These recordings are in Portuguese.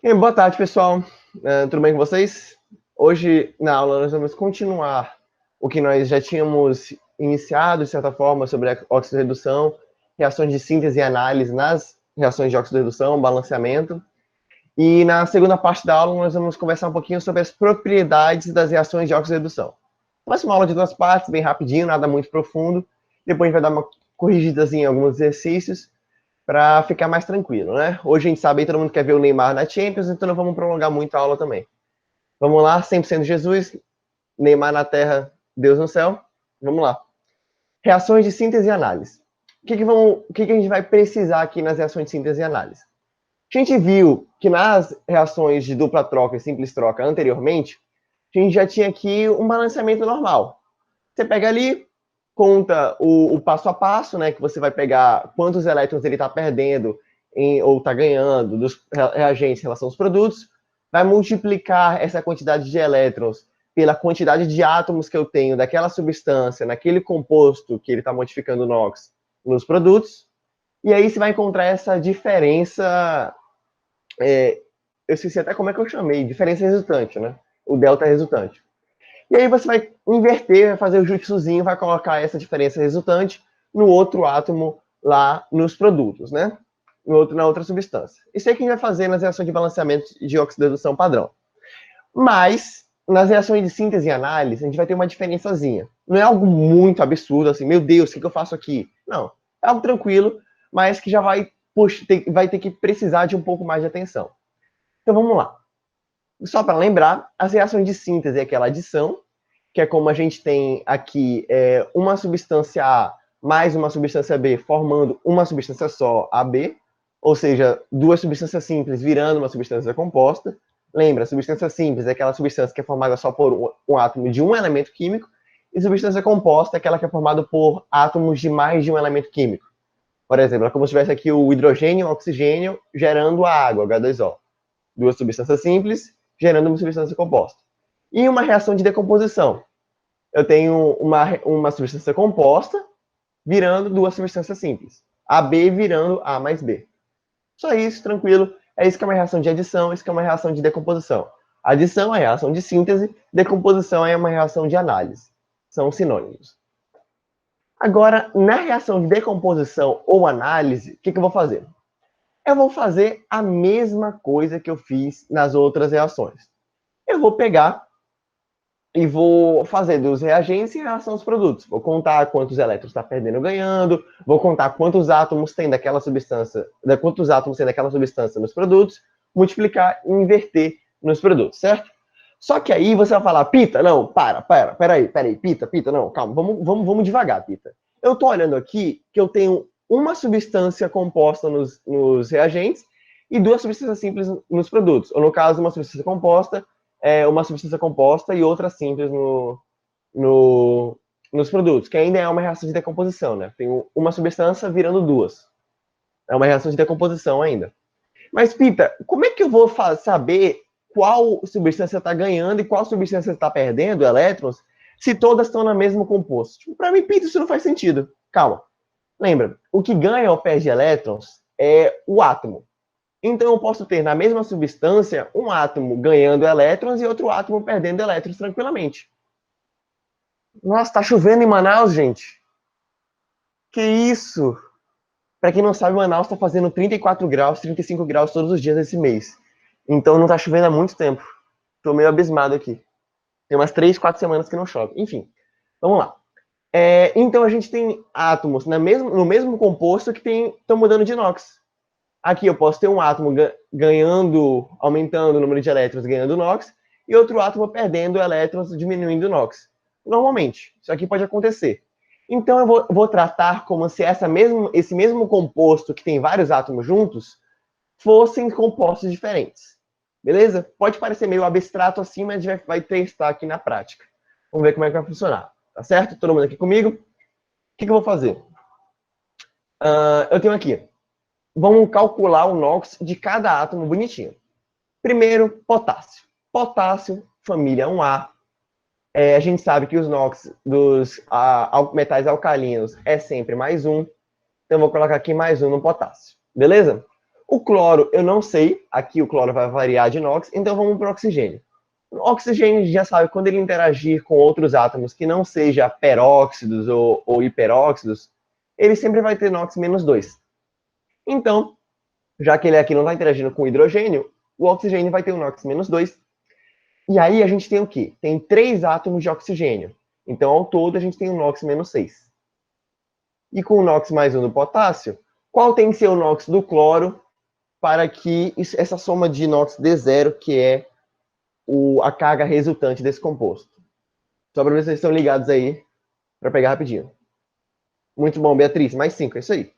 Boa tarde, pessoal. Tudo bem com vocês? Hoje, na aula, nós vamos continuar o que nós já tínhamos iniciado, de certa forma, sobre a oxidorredução, reações de síntese e análise nas reações de oxidorredução, balanceamento. E na segunda parte da aula, nós vamos conversar um pouquinho sobre as propriedades das reações de oxidorredução. Vai ser uma aula de duas partes, bem rapidinho, nada muito profundo. Depois a gente vai dar uma corrigidazinha em alguns exercícios, para ficar mais tranquilo, né? Hoje a gente sabe que todo mundo quer ver o Neymar na Champions, então não vamos prolongar muito a aula também. Vamos lá, 100% Jesus, Neymar na terra, Deus no céu. Vamos lá. Reações de síntese e análise. O que a gente vai precisar aqui nas reações de síntese e análise? A gente viu que nas reações de dupla troca e simples troca anteriormente, a gente já tinha aqui um balanceamento normal. Você pega ali, conta o passo a passo, né? Que você vai pegar quantos elétrons ele está perdendo ou está ganhando dos reagentes em relação aos produtos, vai multiplicar essa quantidade de elétrons pela quantidade de átomos que eu tenho daquela substância, naquele composto que ele está modificando o NOx nos produtos, e aí você vai encontrar essa diferença, eu esqueci até como é que eu chamei, diferença resultante, né? O delta resultante. E aí você vai inverter, vai fazer o jutsuzinho, vai colocar essa diferença resultante no outro átomo lá nos produtos, né? Na outra substância. Isso aí que a gente vai fazer nas reações de balanceamento de oxidação padrão. Mas, nas reações de síntese e análise, a gente vai ter uma diferençazinha. Não é algo muito absurdo, assim, meu Deus, o que eu faço aqui? Não. É algo tranquilo, mas que já vai ter que precisar de um pouco mais de atenção. Então vamos lá. Só para lembrar, as reações de síntese é aquela adição, que é como a gente tem aqui uma substância A mais uma substância B formando uma substância só, AB, ou seja, duas substâncias simples virando uma substância composta. Lembra, substância simples é aquela substância que é formada só por um átomo de um elemento químico, e substância composta é aquela que é formada por átomos de mais de um elemento químico. Por exemplo, é como se tivesse aqui o hidrogênio e o oxigênio gerando a água, H2O. Duas substâncias simples gerando uma substância composta. E uma reação de decomposição. Eu tenho uma substância composta virando duas substâncias simples. AB virando A mais B. Só isso, tranquilo. É isso que é uma reação de adição, isso que é uma reação de decomposição. Adição é uma reação de síntese, decomposição é uma reação de análise. São sinônimos. Agora, na reação de decomposição ou análise, o que eu vou fazer? Eu vou fazer a mesma coisa que eu fiz nas outras reações. Eu vou pegar e vou fazer dos reagentes em relação aos produtos. Vou contar quantos elétrons está perdendo ou ganhando, vou contar quantos átomos tem daquela substância, nos produtos, multiplicar e inverter nos produtos, certo? Só que aí você vai falar, Pita, não, peraí, Pita, não, calma, vamos devagar, Pita. Eu estou olhando aqui que eu tenho uma substância composta nos reagentes e duas substâncias simples nos produtos. Ou no caso, uma substância composta e outra simples nos produtos, que ainda é uma reação de decomposição, né? Tem uma substância virando duas. É uma reação de decomposição ainda. Mas, Pita, como é que eu vou saber qual substância está ganhando e qual substância está perdendo elétrons se todas estão no mesmo composto? Tipo, para mim, Pita, isso não faz sentido. Calma. Lembra, o que ganha ou perde elétrons é o átomo. Então, eu posso ter na mesma substância um átomo ganhando elétrons e outro átomo perdendo elétrons tranquilamente. Nossa, tá chovendo em Manaus, gente. Que isso? Para quem não sabe, Manaus está fazendo 34 graus, 35 graus todos os dias desse mês. Então, não tá chovendo há muito tempo. Tô meio abismado aqui. Tem umas 3, 4 semanas que não chove. Enfim, vamos lá. Então, a gente tem átomos no mesmo composto que estão mudando de NOx. Aqui eu posso ter um átomo aumentando o número de elétrons, ganhando NOx, e outro átomo perdendo elétrons, diminuindo NOx. Normalmente, isso aqui pode acontecer. Então eu vou tratar como se esse mesmo composto, que tem vários átomos juntos, fossem compostos diferentes. Beleza? Pode parecer meio abstrato assim, mas a gente vai testar aqui na prática. Vamos ver como é que vai funcionar. Tá certo? Todo mundo aqui comigo? O que eu vou fazer? Eu tenho aqui. Vamos calcular o NOx de cada átomo bonitinho. Primeiro, potássio. Potássio, família 1A. A gente sabe que os NOx dos metais alcalinos é sempre mais um. Então, eu vou colocar aqui mais um no potássio. Beleza? O cloro, eu não sei. Aqui o cloro vai variar de NOx, então vamos para o oxigênio. O oxigênio, a gente já sabe, quando ele interagir com outros átomos que não seja peróxidos ou hiperóxidos, ele sempre vai ter NOx menos 2. Então, já que ele aqui não está interagindo com o hidrogênio, o oxigênio vai ter um NOx menos 2. E aí a gente tem o quê? Tem 3 átomos de oxigênio. Então, ao todo, a gente tem um NOx menos 6. E com o NOx mais 1 do potássio, qual tem que ser o NOx do cloro para que essa soma de NOx dê zero, que é a carga resultante desse composto? Só para ver se vocês estão ligados aí, para pegar rapidinho. Muito bom, Beatriz. Mais 5, é isso aí.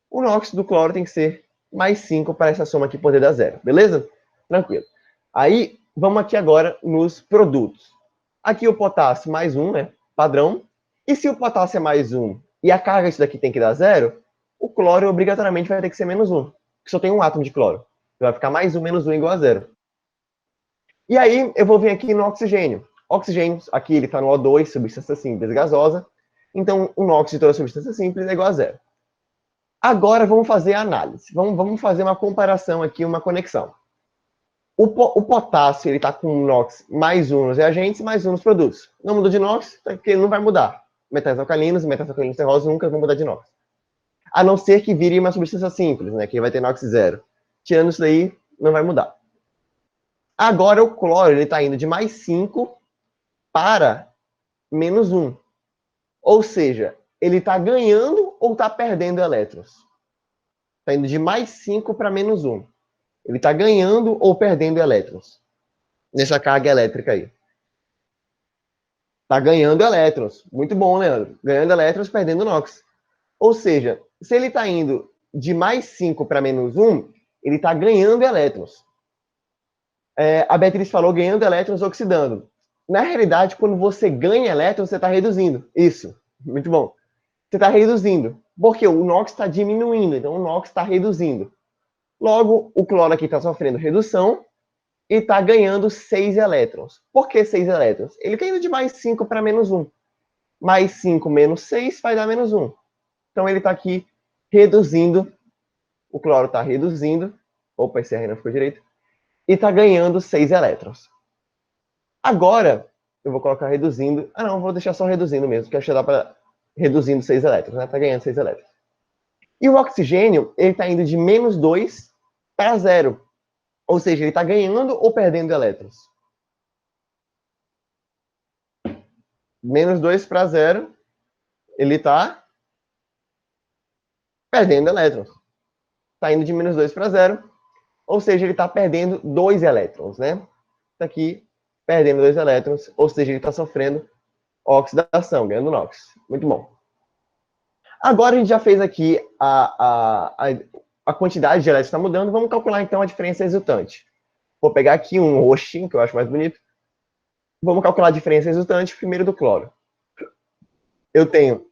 O NOx do cloro tem que ser mais 5 para essa soma aqui poder dar zero. Beleza? Tranquilo. Aí, vamos aqui agora nos produtos. Aqui o potássio mais 1, né? Padrão. E se o potássio é mais 1 e a carga disso daqui tem que dar zero, o cloro obrigatoriamente vai ter que ser menos 1. Porque só tem um átomo de cloro. Vai ficar mais 1 menos 1 igual a zero. E aí, eu vou vir aqui no oxigênio. Oxigênio, aqui ele está no O2, substância simples gasosa. Então, o NOx de toda substância simples é igual a zero. Agora, vamos fazer a análise. Vamos fazer uma comparação aqui, uma conexão. O potássio, ele está com NOx mais 1 nos reagentes, mais 1 nos produtos. Não mudou de NOx, porque ele não vai mudar. Metais alcalinos terrosos nunca vão mudar de NOx. A não ser que vire uma substância simples, né? Que vai ter NOx zero. Tirando isso daí, não vai mudar. Agora, o cloro, ele está indo de mais 5 para menos 1. Ou seja, ele está ganhando ou está perdendo elétrons? Está indo de mais 5 para menos 1. Ele está ganhando ou perdendo elétrons? Nessa carga elétrica aí. Está ganhando elétrons. Muito bom, Leandro. Ganhando elétrons, perdendo NOx. Ou seja, se ele está indo de mais 5 para menos 1, ele está ganhando elétrons. A Beatriz falou ganhando elétrons, oxidando. Na realidade, quando você ganha elétrons, você está reduzindo. Isso. Muito bom. Você está reduzindo. Porque o NOx está diminuindo. Então, o NOx está reduzindo. Logo, o cloro aqui está sofrendo redução e está ganhando 6 elétrons. Por que 6 elétrons? Ele está indo de mais 5 para menos 1. Mais 5 menos 6 vai dar menos 1. Então, ele está aqui reduzindo. O cloro está reduzindo. Opa, esse R não ficou direito. E está ganhando 6 elétrons. Agora, eu vou colocar reduzindo. Ah, não, vou deixar só reduzindo mesmo, porque acho que dá para reduzindo 6 elétrons, né? Está ganhando 6 elétrons. E o oxigênio, ele está indo de menos 2 para 0. Ou seja, ele está ganhando ou perdendo elétrons? Menos 2 para 0, ele está perdendo elétrons. Está indo de menos 2 para 0, ou seja, ele está perdendo 2 elétrons, né? Está aqui perdendo 2 elétrons, ou seja, ele está sofrendo oxidação, ganhando NOx. Muito bom. Agora a gente já fez aqui a quantidade de elétrons está mudando, vamos calcular então a diferença resultante. Vou pegar aqui um roxinho, que eu acho mais bonito. Vamos calcular a diferença resultante primeiro do cloro. Eu tenho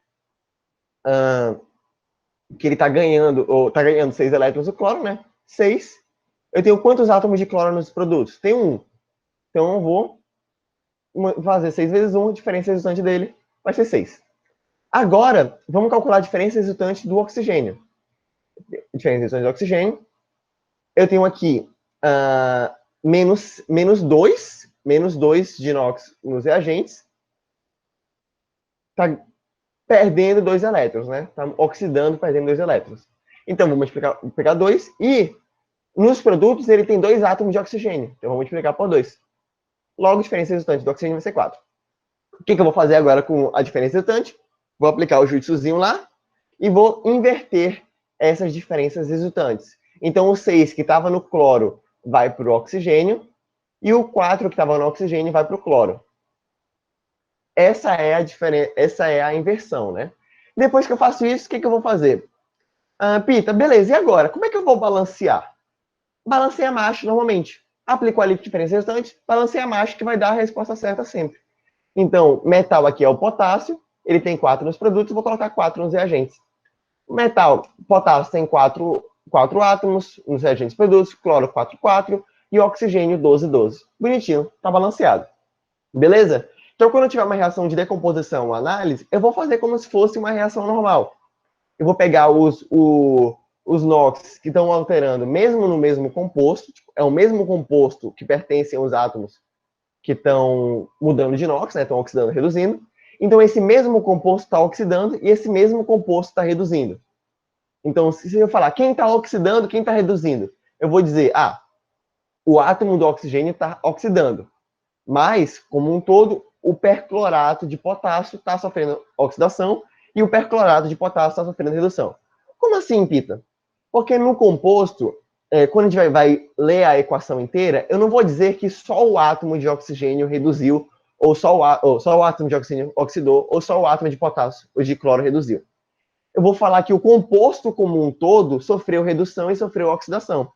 que ele está ganhando, ou está ganhando 6 elétrons do cloro, né? 6. Eu tenho quantos átomos de cloro nos produtos? Tem 1. Então eu vou fazer 6 vezes 1, a diferença resultante dele vai ser 6. Agora, vamos calcular a diferença resultante do oxigênio. Diferença resultante do oxigênio. Eu tenho aqui menos 2 de NOx nos reagentes. Está perdendo 2 elétrons, né? Está oxidando, perdendo 2 elétrons. Então, vou multiplicar 2. E nos produtos, ele tem 2 átomos de oxigênio. Então, vou multiplicar por 2. Logo, a diferença resultante do oxigênio vai ser 4. O que eu vou fazer agora com a diferença resultante? Vou aplicar o jutsuzinho lá e vou inverter essas diferenças resultantes. Então, o 6 que estava no cloro vai para o oxigênio e o 4 que estava no oxigênio vai para o cloro. Essa é a diferença, essa é a inversão, né? Depois que eu faço isso, o que eu vou fazer? Pita, beleza, e agora? Como é que eu vou balancear? Balanceia macho normalmente. Aplico a diferença resultante, balanceia macho que vai dar a resposta certa sempre. Então, metal aqui é o potássio, ele tem 4 nos produtos, vou colocar 4 nos reagentes. Metal, potássio tem 4 átomos nos reagentes produtos, cloro 4, 4 e oxigênio 12, 12. Bonitinho, tá balanceado. Beleza? Então, quando eu tiver uma reação de decomposição ou análise, eu vou fazer como se fosse uma reação normal. Eu vou pegar os NOx que estão alterando, mesmo no mesmo composto, tipo, é o mesmo composto que pertencem aos átomos que estão mudando de NOx, né, estão oxidando, reduzindo. Então, esse mesmo composto está oxidando e esse mesmo composto está reduzindo. Então, se eu falar quem está oxidando, quem está reduzindo, eu vou dizer, o átomo do oxigênio está oxidando. Mas, como um todo, o perclorato de potássio está sofrendo oxidação e o perclorato de potássio está sofrendo redução. Como assim, Pita? Porque no composto, quando a gente vai ler a equação inteira, eu não vou dizer que só o átomo de oxigênio reduziu, ou só o átomo de oxigênio oxidou, ou só o átomo de potássio ou de cloro reduziu. Eu vou falar que o composto como um todo sofreu redução e sofreu oxidação.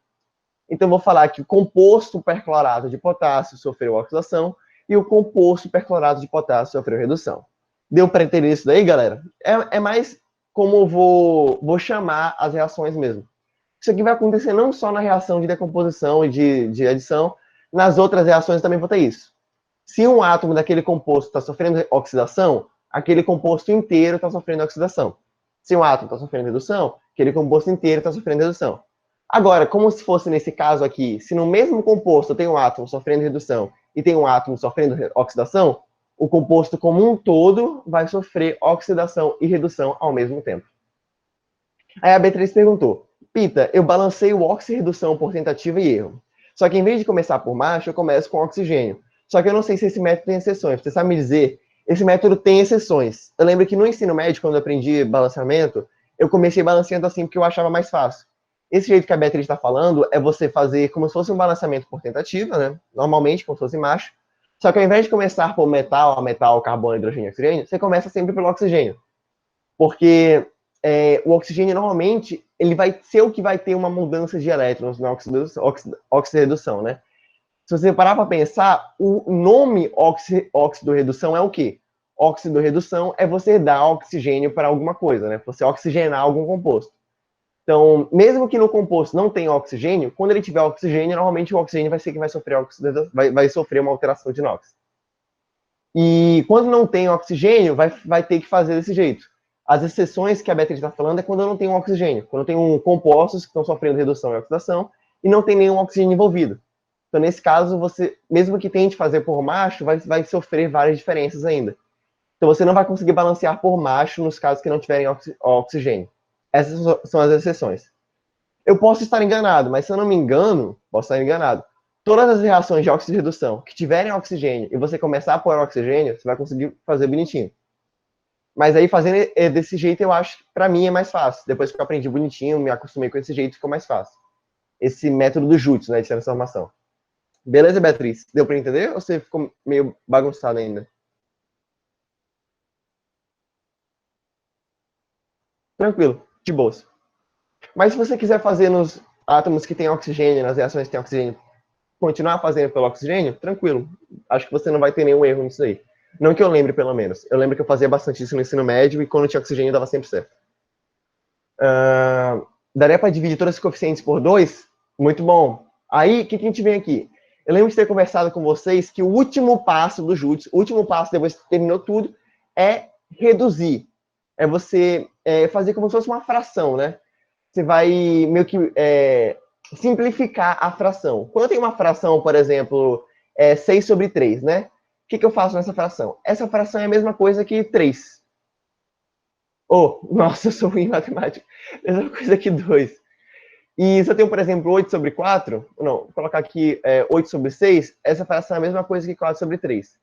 Então, eu vou falar que o composto perclorato de potássio sofreu oxidação e o composto perclorato de potássio sofreu redução. Deu para entender isso daí, galera? É mais como eu vou chamar as reações mesmo. Isso aqui vai acontecer não só na reação de decomposição e de adição, nas outras reações também vou ter isso. Se um átomo daquele composto está sofrendo oxidação, aquele composto inteiro está sofrendo oxidação. Se um átomo está sofrendo redução, aquele composto inteiro está sofrendo redução. Agora, como se fosse nesse caso aqui, se no mesmo composto tem um átomo sofrendo redução e tem um átomo sofrendo oxidação, o composto como um todo vai sofrer oxidação e redução ao mesmo tempo. Aí a Beatriz perguntou, Pita, eu balancei o oxirredução por tentativa e erro. Só que em vez de começar por macho, eu começo com oxigênio. Só que eu não sei se esse método tem exceções. Você sabe me dizer? Esse método tem exceções. Eu lembro que no ensino médio, quando eu aprendi balanceamento, eu comecei balanceando assim porque eu achava mais fácil. Esse jeito que a Beatriz está falando é você fazer como se fosse um balanceamento por tentativa, né? Normalmente, como se fosse macho. Só que ao invés de começar por metal, carbono, hidrogênio e oxigênio, você começa sempre pelo oxigênio. Porque o oxigênio, normalmente, ele vai ser o que vai ter uma mudança de elétrons na oxirredução, né? Se você parar para pensar, o nome óxido-redução é o quê? Óxido-redução é você dar oxigênio para alguma coisa, né? Você oxigenar algum composto. Então, mesmo que no composto não tenha oxigênio, quando ele tiver oxigênio, normalmente o oxigênio vai ser que vai sofrer uma alteração de NOx. E quando não tem oxigênio, vai ter que fazer desse jeito. As exceções que a Beatriz está falando é quando eu não tenho oxigênio, quando eu tenho compostos que estão sofrendo redução e oxidação e não tem nenhum oxigênio envolvido. Então, nesse caso, você, mesmo que tente fazer por macho, vai sofrer várias diferenças ainda. Então, você não vai conseguir balancear por macho nos casos que não tiverem oxigênio. Essas são as exceções. Eu posso estar enganado, mas se eu não me engano, posso estar enganado. Todas as reações de oxirredução que tiverem oxigênio e você começar a pôr oxigênio, você vai conseguir fazer bonitinho. Mas aí, fazendo desse jeito, eu acho que para mim é mais fácil. Depois que eu aprendi bonitinho, me acostumei com esse jeito, ficou mais fácil. Esse método do Jutsu, né, de transformação. Beleza, Beatriz? Deu para entender ou você ficou meio bagunçado ainda? Tranquilo, de boas. Mas se você quiser fazer nos átomos que têm oxigênio, nas reações que têm oxigênio, continuar fazendo pelo oxigênio, tranquilo. Acho que você não vai ter nenhum erro nisso aí. Não que eu lembre, pelo menos. Eu lembro que eu fazia bastante isso no ensino médio e quando tinha oxigênio dava sempre certo. Daria para dividir todos os coeficientes por 2? Muito bom. Aí, o que a gente vem aqui? Eu lembro de ter conversado com vocês que o último passo do Jutsu, o último passo depois que terminou tudo, é reduzir. É você fazer como se fosse uma fração, né? Você vai meio que simplificar a fração. Quando eu tenho uma fração, por exemplo, 6 sobre 3, né? O que eu faço nessa fração? Essa fração é a mesma coisa que 3. Oh, nossa, eu sou ruim em matemática. Mesma coisa que 2. E se eu tenho, por exemplo, 8 sobre 4, não, vou colocar aqui 8 sobre 6, essa fração é a mesma coisa que 4 sobre 3.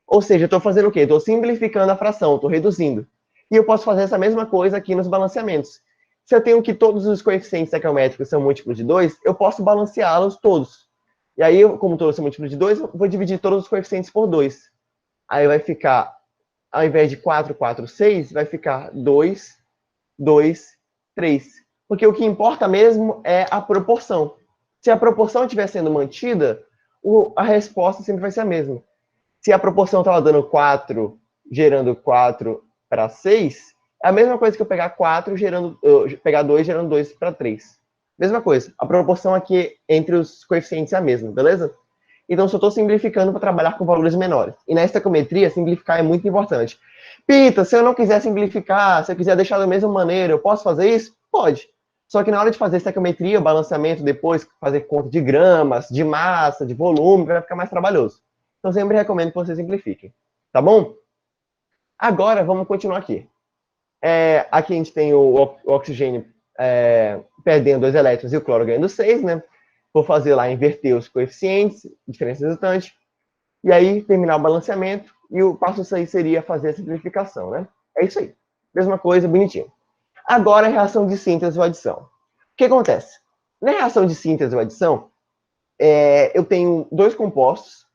Ou seja, eu estou fazendo o quê? Estou simplificando a fração, estou reduzindo. E eu posso fazer essa mesma coisa aqui nos balanceamentos. Se eu tenho que todos os coeficientes estequiométricos são múltiplos de 2, eu posso balanceá-los todos. E aí, como todos são múltiplos de 2, eu vou dividir todos os coeficientes por 2. Aí vai ficar, ao invés de 4, 4, 6, vai ficar 2, 2, 3. Porque o que importa mesmo é a proporção. Se a proporção estiver sendo mantida, a resposta sempre vai ser a mesma. Se a proporção estava dando 4, gerando 4 para 6, é a mesma coisa que eu pegar 4, pegar 2, gerando 2 para 3. Mesma coisa. A proporção aqui entre os coeficientes é a mesma, beleza? Então, só estou simplificando para trabalhar com valores menores. E na estequiometria, simplificar é muito importante. Pita, se eu não quiser simplificar, se eu quiser deixar da mesma maneira, eu posso fazer isso? Pode. Só que na hora de fazer estequiometria, o balanceamento, depois fazer conta de gramas, de massa, de volume, vai ficar mais trabalhoso. Então, sempre recomendo que vocês simplifiquem. Tá bom? Agora, vamos continuar aqui. Aqui a gente tem o oxigênio perdendo 2 elétrons e o cloro ganhando 6, né? Vou fazer lá, inverter os coeficientes, diferença resultante, e aí terminar o balanceamento, e o passo 6 seria fazer a simplificação, né? É isso aí. Mesma coisa, bonitinho. Agora, a reação de síntese ou adição. O que acontece? Na reação de síntese ou adição, eu tenho 2 compostos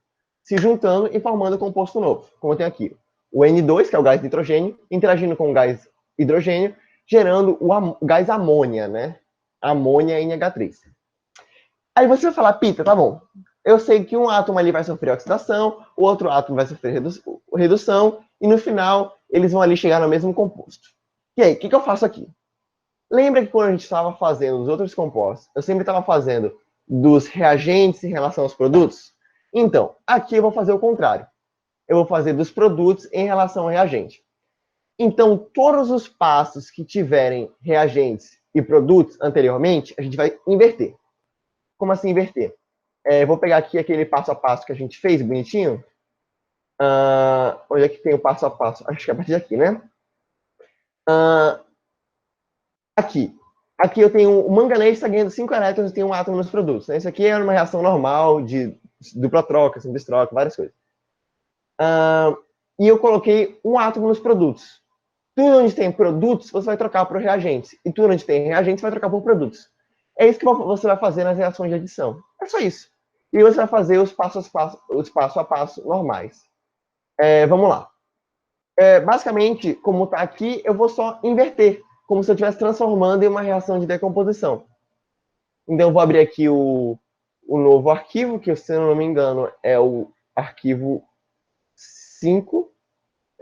se juntando e formando um composto novo, como eu tenho aqui. O N2, que é o gás nitrogênio, interagindo com o gás hidrogênio, gerando o gás amônia, né? Amônia NH3. Aí você vai falar, Pita, tá bom. Eu sei que um átomo ali vai sofrer oxidação, o outro átomo vai sofrer redução, e no final eles vão ali chegar no mesmo composto. E aí, o que eu faço aqui? Lembra que quando a gente estava fazendo os outros compostos, eu sempre estava fazendo dos reagentes em relação aos produtos? Então, aqui eu vou fazer o contrário. Eu vou fazer dos produtos em relação ao reagente. Então, todos os passos que tiverem reagentes e produtos anteriormente, a gente vai inverter. Como assim inverter? Vou pegar aqui aquele passo a passo que a gente fez, bonitinho. Onde é que tem o passo a passo? Acho que é a partir daqui, né? Aqui. Aqui eu tenho o manganês está ganhando 5 elétrons e tem um átomo nos produtos. Né? Isso aqui é uma reação normal de dupla troca, simples troca, várias coisas. E eu coloquei um átomo nos produtos. Tudo onde tem produtos, você vai trocar por reagentes. E tudo onde tem reagentes, você vai trocar por produtos. É isso que você vai fazer nas reações de adição. É só isso. E você vai fazer os passo a passo normais. Vamos lá. Basicamente, como está aqui, eu vou só inverter. Como se eu estivesse transformando em uma reação de decomposição. Então, eu vou abrir aqui o novo arquivo, que, se eu não me engano, é o arquivo 5,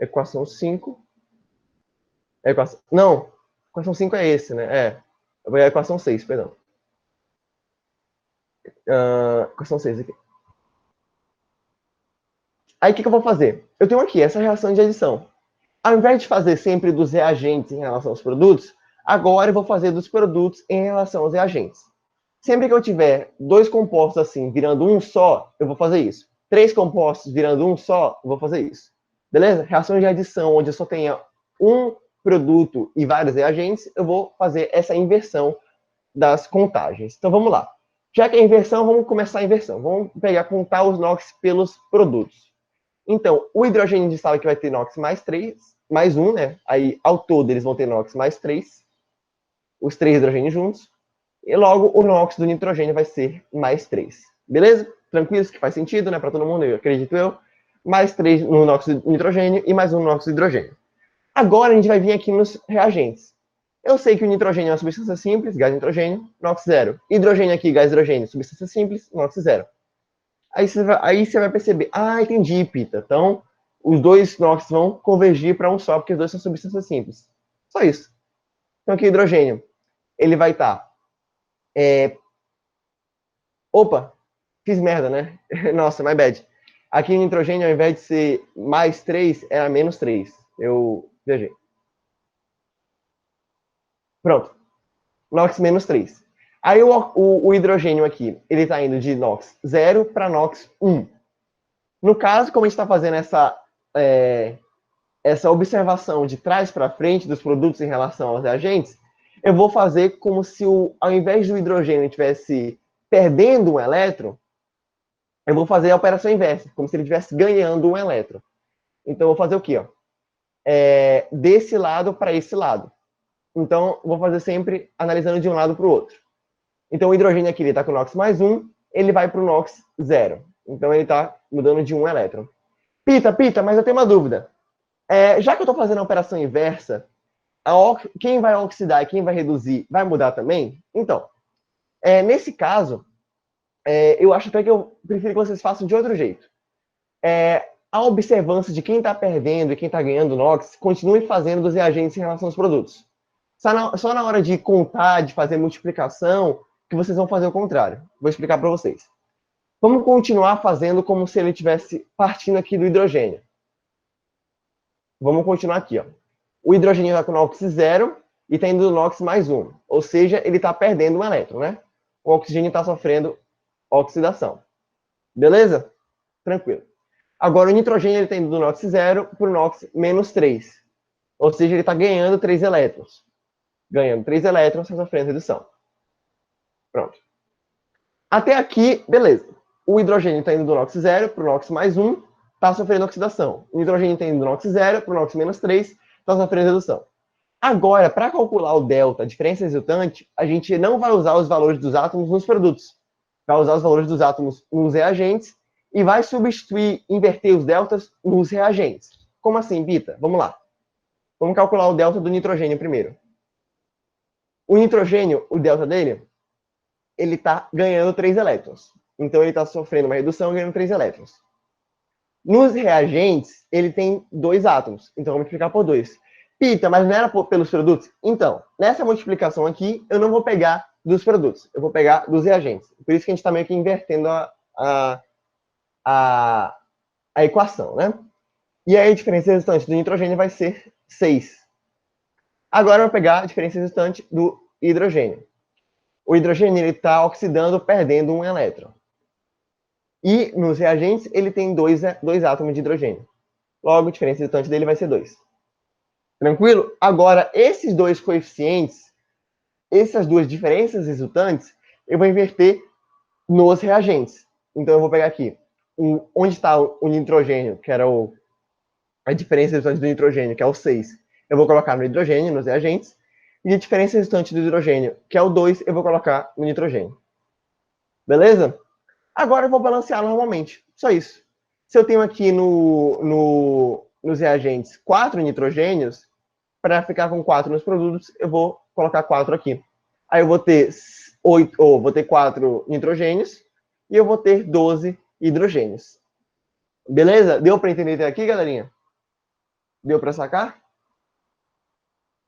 equação 5. Não, equação 5 é esse, né? Eu vou a equação 6, perdão. Equação 6 aqui. Aí, o que eu vou fazer? Eu tenho aqui essa reação de adição. Ao invés de fazer sempre dos reagentes em relação aos produtos, agora eu vou fazer dos produtos em relação aos reagentes. Sempre que eu tiver 2 compostos assim, virando um só, eu vou fazer isso. 3 compostos virando um só, eu vou fazer isso. Beleza? Reação de adição, onde eu só tenha um produto e vários reagentes, eu vou fazer essa inversão das contagens. Então, vamos lá. Já que é inversão, vamos começar a inversão. Vamos contar os NOx pelos produtos. Então, o hidrogênio a gente sabe que vai ter NOx mais 3, mais 1, né? Aí, ao todo, eles vão ter NOx mais 3. Os 3 hidrogênios juntos. E logo, o NOx do nitrogênio vai ser mais 3. Beleza? Tranquilo? Isso que faz sentido, né? Para todo mundo, eu acredito eu. Mais 3 no NOx do nitrogênio e mais 1 no NOx do hidrogênio. Agora, a gente vai vir aqui nos reagentes. Eu sei que o nitrogênio é uma substância simples, gás nitrogênio, NOx 0. Hidrogênio aqui, gás hidrogênio, substância simples, NOx 0. Aí você vai perceber, entendi, Pita. Então, os 2 NOx vão convergir para um só, porque os 2 são substâncias simples. Só isso. Então, aqui, hidrogênio, ele vai estar... Opa, fiz merda, né? Nossa, my bad. Aqui, nitrogênio, ao invés de ser mais 3, era menos 3. Eu viajei. Pronto. NOx menos 3. Aí o hidrogênio aqui, ele está indo de NOx 0 para NOx 1. No caso, como a gente está fazendo essa observação de trás para frente dos produtos em relação aos reagentes, eu vou fazer como se, ao invés do hidrogênio estivesse perdendo um elétron, eu vou fazer a operação inversa, como se ele estivesse ganhando um elétron. Então, eu vou fazer o quê? Desse lado para esse lado. Então, vou fazer sempre analisando de um lado para o outro. Então, o hidrogênio aqui está com o NOx mais 1, ele vai para o NOx 0. Então, ele está mudando de um elétron. Pita, mas eu tenho uma dúvida. Já que eu estou fazendo a operação inversa, quem vai oxidar e quem vai reduzir vai mudar também? Então, nesse caso, eu acho até que eu prefiro que vocês façam de outro jeito. A observância de quem está perdendo e quem está ganhando NOx, continue fazendo dos reagentes em relação aos produtos. Só na hora de contar, de fazer multiplicação, que vocês vão fazer o contrário. Vou explicar para vocês. Vamos continuar fazendo como se ele estivesse partindo aqui do hidrogênio. Vamos continuar aqui. Ó. O hidrogênio está com NOx 0 e está indo do NOx mais 1. Ou seja, ele está perdendo um elétron, né? O oxigênio está sofrendo oxidação. Beleza? Tranquilo. Agora, o nitrogênio ele está indo do NOx 0 para o NOx menos 3. Ou seja, ele está ganhando 3 elétrons. Ganhando 3 elétrons, está sofrendo redução. Pronto. Até aqui, beleza. O hidrogênio está indo do NOx 0 para o NOx mais 1, está sofrendo oxidação. O hidrogênio está indo do NOx 0 para o NOx menos 3, está sofrendo redução. Agora, para calcular o delta, a diferença resultante, a gente não vai usar os valores dos átomos nos produtos. Vai usar os valores dos átomos nos reagentes e vai substituir, inverter os deltas nos reagentes. Como assim, Bita? Vamos lá. Vamos calcular o delta do nitrogênio primeiro. O nitrogênio, o delta dele, ele está ganhando 3 elétrons. Então, ele está sofrendo uma redução e ganhando 3 elétrons. Nos reagentes, ele tem 2 átomos. Então, vou multiplicar por 2. Pita, mas não era pelos produtos? Então, nessa multiplicação aqui, eu não vou pegar dos produtos. Eu vou pegar dos reagentes. Por isso que a gente está meio que invertendo a equação, né? E aí, a diferença resultante do nitrogênio vai ser 6. Agora, eu vou pegar a diferença resultante do hidrogênio. O hidrogênio está oxidando, perdendo um elétron. E nos reagentes, ele tem 2 átomos de hidrogênio. Logo, a diferença resultante dele vai ser 2. Tranquilo? Agora, esses dois coeficientes, essas duas diferenças resultantes, eu vou inverter nos reagentes. Então, eu vou pegar aqui, onde está o nitrogênio, que era a diferença resultante do nitrogênio, que é o 6. Eu vou colocar no hidrogênio, nos reagentes. E a diferença resultante do hidrogênio, que é o 2, eu vou colocar no nitrogênio. Beleza? Agora eu vou balancear normalmente. Só isso. Se eu tenho aqui nos reagentes 4 nitrogênios, para ficar com 4 nos produtos, eu vou colocar 4 aqui. Aí eu vou ter 4 nitrogênios e eu vou ter 12 hidrogênios. Beleza? Deu para entender até aqui, galerinha? Deu para sacar?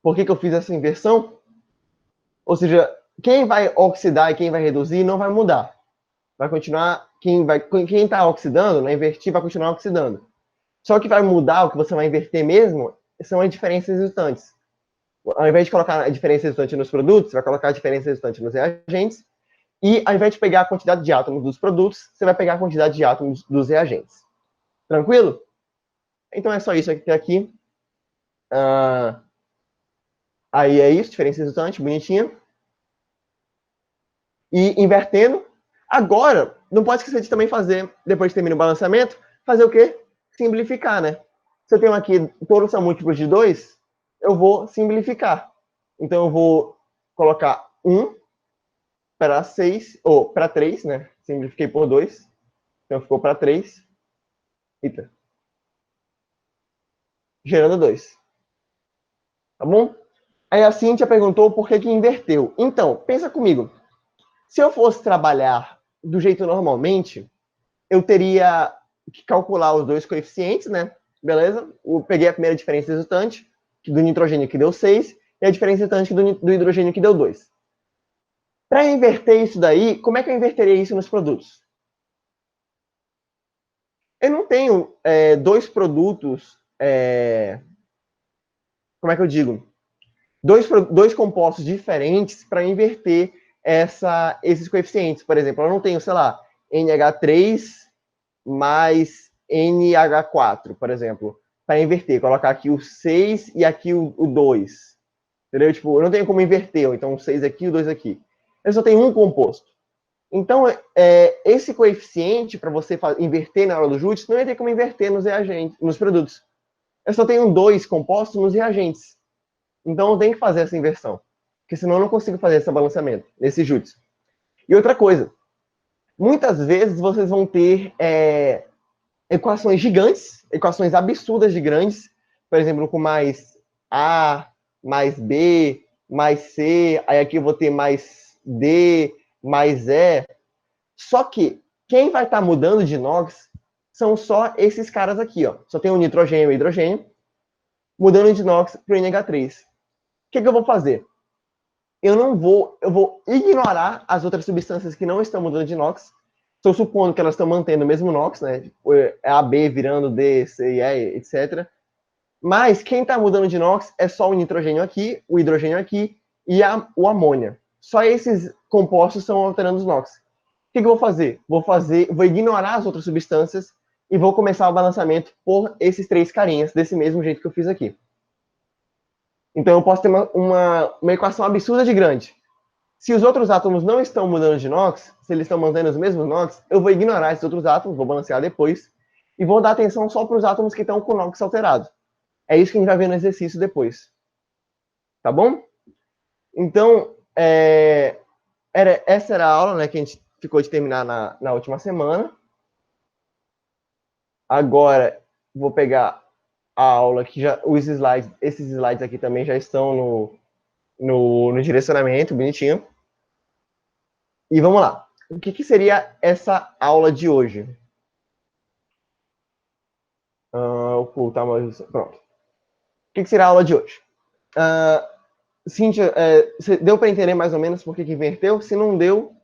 Por que eu fiz essa inversão? Ou seja, quem vai oxidar e quem vai reduzir não vai mudar. Vai continuar, quem está oxidando, né, invertir, vai continuar oxidando. Só que vai mudar, o que você vai inverter mesmo, são as diferenças resultantes. Ao invés de colocar a diferença resultante nos produtos, você vai colocar a diferença resultante nos reagentes. E ao invés de pegar a quantidade de átomos dos produtos, você vai pegar a quantidade de átomos dos reagentes. Tranquilo? Então é só isso aqui. Aí é isso, diferença resultante, bonitinha. E invertendo. Agora, não pode esquecer de também fazer, depois que termina o balanceamento, fazer o quê? Simplificar, né? Se eu tenho aqui, todos são múltiplos de 2, eu vou simplificar. Então, eu vou colocar 1 para 6, ou para 3, né? Simplifiquei por 2. Então, ficou para 3. Eita. Gerando 2. Tá bom? Aí a Cíntia perguntou por que inverteu. Então, pensa comigo. Se eu fosse trabalhar do jeito normalmente, eu teria que calcular os dois coeficientes, né? Beleza? Eu peguei a primeira diferença resultante, do nitrogênio que deu 6, e a diferença resultante do hidrogênio que deu 2. Para inverter isso daí, como é que eu inverteria isso nos produtos? Eu não tenho dois produtos, como é que eu digo? Dois compostos diferentes para inverter esses coeficientes. Por exemplo, eu não tenho, sei lá, NH3 mais NH4, por exemplo, para inverter. Colocar aqui o 6 e aqui o 2. Entendeu? Tipo, eu não tenho como inverter. Então, o 6 aqui e o 2 aqui. Eu só tenho um composto. Então, esse coeficiente, para você inverter na hora do Júlio, não ia ter como inverter nos reagentes, nos produtos. Eu só tenho 2 compostos nos reagentes. Então, eu tenho que fazer essa inversão. Porque senão eu não consigo fazer esse balanceamento, nesse Júlio. E outra coisa, muitas vezes vocês vão ter equações gigantes, equações absurdas de grandes, por exemplo, com mais A, mais B, mais C, aí aqui eu vou ter mais D, mais E. Só que quem vai estar mudando de NOx são só esses caras aqui, ó. Só tem o nitrogênio e o hidrogênio, mudando de NOx para o NH3. O que eu vou fazer? Eu vou ignorar as outras substâncias que não estão mudando de NOx. Estou supondo que elas estão mantendo o mesmo NOx, né? A, B virando D, C e E, etc. Mas quem está mudando de NOx é só o nitrogênio aqui, o hidrogênio aqui e o amônia. Só esses compostos estão alterando os NOx. O que eu vou fazer? Vou ignorar as outras substâncias e vou começar o balanceamento por esses três carinhas, desse mesmo jeito que eu fiz aqui. Então eu posso ter uma equação absurda de grande. Se os outros átomos não estão mudando de NOx, se eles estão mantendo os mesmos NOx, eu vou ignorar esses outros átomos, vou balancear depois, e vou dar atenção só para os átomos que estão com o NOx alterado. É isso que a gente vai ver no exercício depois. Tá bom? Então, essa era a aula, né, que a gente ficou de terminar na última semana. Agora, vou pegar a aula que já... esses slides aqui também já estão no direcionamento, bonitinho. E vamos lá. O que seria essa aula de hoje? Ocultar mais... Pronto. O que seria a aula de hoje? Cíntia, deu para entender mais ou menos por que inverteu? Se não deu,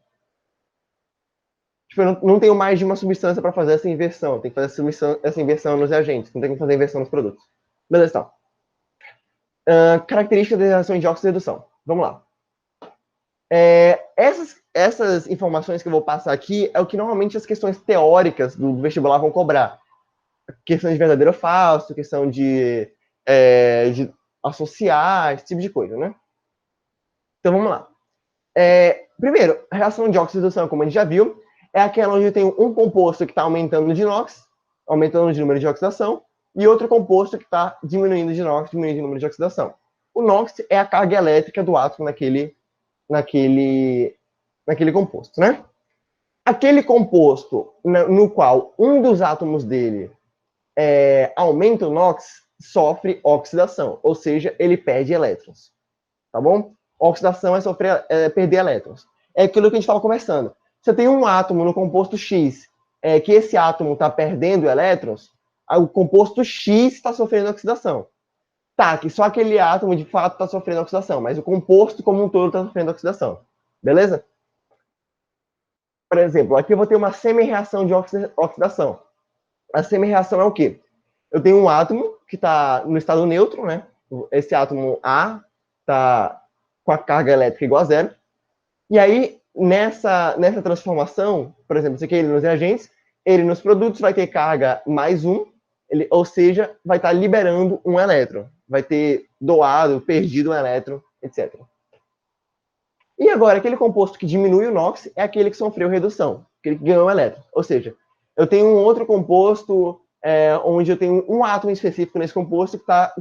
tipo, eu não tenho mais de uma substância para fazer essa inversão. Tem que fazer essa inversão nos reagentes, não tem que fazer inversão nos produtos. Beleza, então. Características das reações de óxido e redução. Vamos lá. Essas informações que eu vou passar aqui é o que normalmente as questões teóricas do vestibular vão cobrar. Questão de verdadeiro ou falso, questão de associar, esse tipo de coisa, né? Então, vamos lá. Primeiro, a reação de óxido e redução, como a gente já viu, é aquela onde eu tenho um composto que está aumentando de NOx, aumentando de número de oxidação, e outro composto que está diminuindo de NOx, diminuindo de número de oxidação. O NOx é a carga elétrica do átomo naquele composto, né? Aquele composto no qual um dos átomos dele aumenta o NOx, sofre oxidação, ou seja, ele perde elétrons, tá bom? Oxidação é perder elétrons. É aquilo que a gente estava conversando. Você tem um átomo no composto X, que esse átomo está perdendo elétrons, o composto X está sofrendo oxidação. Tá, que só aquele átomo de fato está sofrendo oxidação, mas o composto como um todo está sofrendo oxidação. Beleza? Por exemplo, aqui eu vou ter uma semi-reação de oxidação. A semi-reação é o quê? Eu tenho um átomo que está no estado neutro, né? Esse átomo A está com a carga elétrica igual a zero. E aí, nessa transformação, por exemplo, esse aqui ele nos reagentes, ele nos produtos vai ter carga mais um, ou seja, vai estar liberando um elétron. Vai ter doado, perdido um elétron, etc. E agora, aquele composto que diminui o NOx é aquele que sofreu redução, aquele que ganhou um elétron. Ou seja, eu tenho um outro composto onde eu tenho um átomo específico nesse composto que está